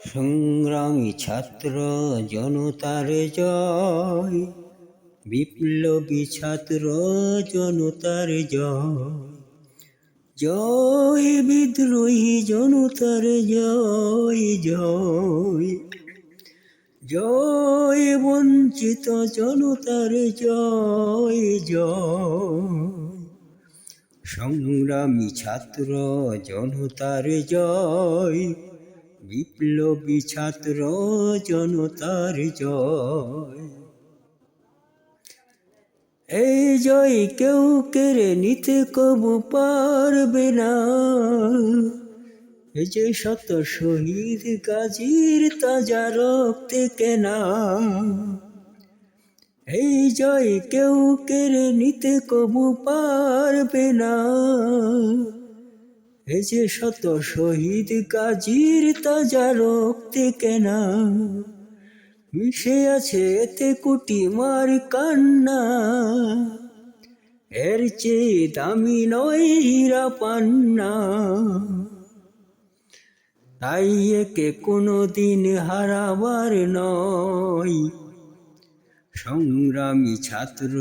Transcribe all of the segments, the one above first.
সংগ্রামী ছাত্র জনতার জয়, বিপ্লবী ছাত্র জনতার জয়, জয় বিদ্রোহী জনতার জয় জয়, জয় বঞ্চিত জনতার জয় জয়, সংগ্রামী ছাত্র জনতার জয়, বিপ্লবী ছাত্র জনতার জয়। এই জয় কেউ কেড়ে নিতে কবু পারবে না, এই যে শত শহীদ গাজীর তাজা রক্তে কেনা। এই জয় কেউ কেড়ে নিতে কবু পারবে না, এই যে শত শহীদ গাজীর তাজা রক্তে কেনা। মিশে আছে এতে কোটি মার কান্না, এর চেয়ে দামি নয় হীরা পান্না। তাই একে কোনোদিন হারাবার নয়, সংগ্রামী ছাত্র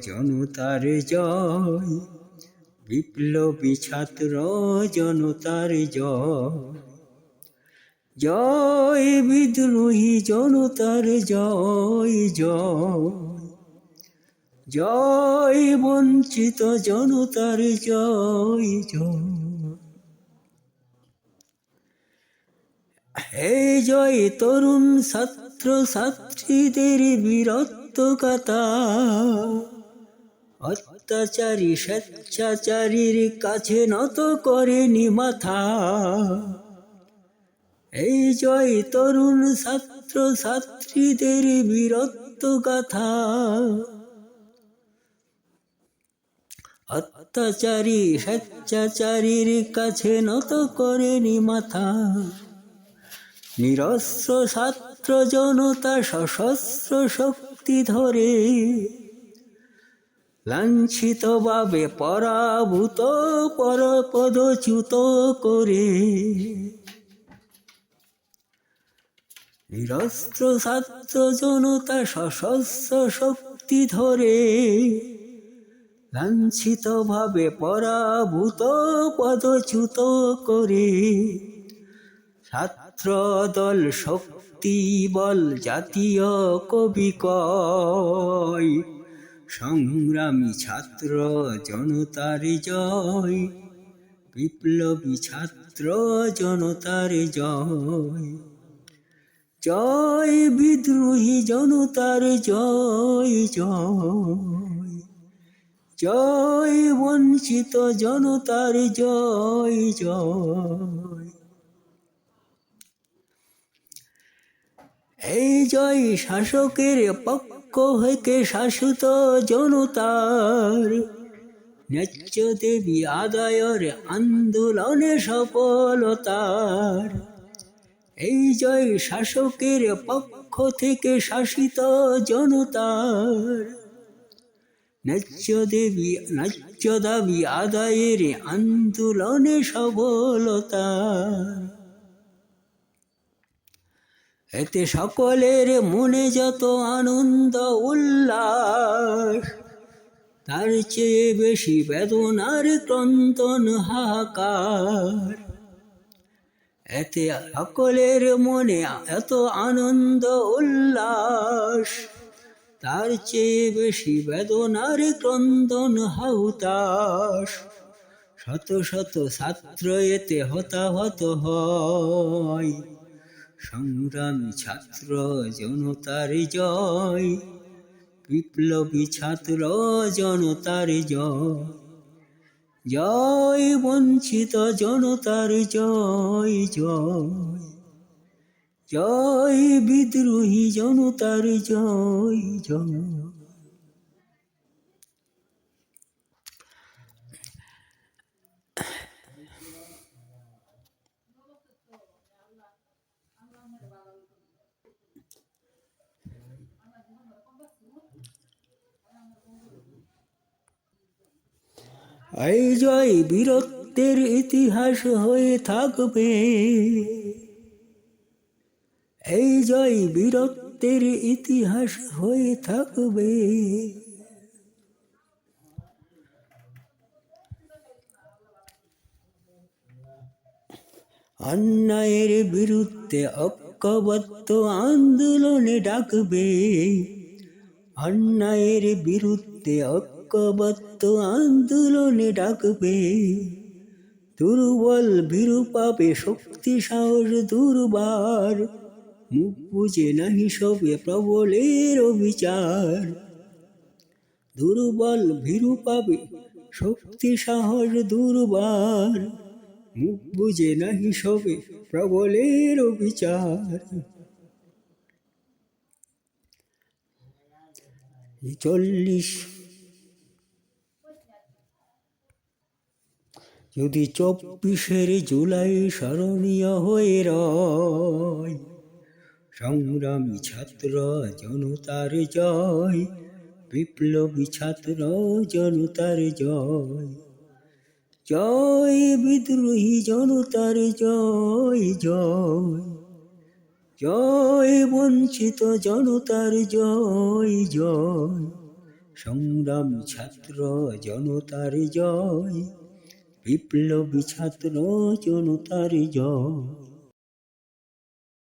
জনতার জয়, বিপ্লবী ছাত্র জনতার জয়, জয় বিদ্রোহী জনতার জয় জয়, জয় বঞ্চিত জনতার জয় জয়। এই জয় তরুণ ছাত্র ছাত্রীদের বীরত্ব গাথা, অত্যাচারী স্বেচ্ছাচারীর কাছে নত করেনি মাথা। এই জয় তরুণ ছাত্র ছাত্রীদের বীরত্ব গাথা, অত্যাচারী স্বেচ্ছাচারীর কাছে নত করেনি মাথা। নিরস্ত্র ছাত্র জনতা সশস্ত্র শক্তি ধরে, লাঞ্ছিত ভাবে পরাভূত পদচ্যুত করে। নিরস্ত্র ছাত্র জনতা সশস্ত্র শক্তি ধরে, লাঞ্ছিত ভাবে পরাভূত পদচ্যুত করে। ছাত্র দল শক্তি বল জাতীয় কবি কয়, সংগ্রামী ছাত্র জনতার জয়, বিপ্লবী ছাত্র জনতার জয়, জয় বিদ্রোহী জনতার জয় জয়, জয় বঞ্চিত জনতার জয় জয়। এই জয় শাসকের পক্ষ হইতে শাসিত জনতার, ন্যায্য দাবি আদায়ের আন্দোলনে সফলতার। এই জয় শাসকের পক্ষ থেকে শাসিত জনতার, ন্যায্য দাবি আদায়ের আন্দোলনে সফলতার। এতে সকলের মনে যত আনন্দ উল্লাস, তার চেয়ে বেশি বেদনার ক্রন্দন হাহাকার। এতে সকলের মনে এত আনন্দ উল্লাস, তার চেয়ে বেশি বেদনার ক্রন্দন হাহুতাস। শত শত ছাত্র এতে হতাহত হয়, সংগ্রামী ছাত্র জনতার জয়, বিপ্লবী ছাত্র জনতার জয়, জয় বঞ্চিত জনতার জয় জয়, জয় বিদ্রোহী জনতার জয় জয়। এই জয় বীরত্বের ইতিহাস হয়ে থাকবে, এই জয় বীরত্বের ইতিহাস হয়ে থাকবে। অন্যায়ের বিরুদ্ধে ঐক্যবদ্ধ আন্দোলনে ডাকবে। অন্যায়ের বিরুদ্ধে ঐক্যবদ্ধ আন্দোলনে ডাকবে। দুর্বল ভীরু পাবে শক্তি সাহস দুর্বার, মুখ বুঝে নাহি সবে প্রবলের বিচার। দুর্বল ভীরু পাবে শক্তি সাহস দুর্বার, মুখ বুঝে নাহি সবে প্রবলের বিচার। 40 যদি 24 জুলাই স্মরণীয় হয়ে রয়, সংগ্রামী ছাত্র জনতার জয়, বিপ্লবী ছাত্র জনতার জয়। জয় বিদ্রোহী জনতার জয় জয়, জয় বঞ্চিত জনতার জয় জয়। সংগ্রামী ছাত্র জনতার জয়, বিপ্লবী ছাত্র জনতার জয়।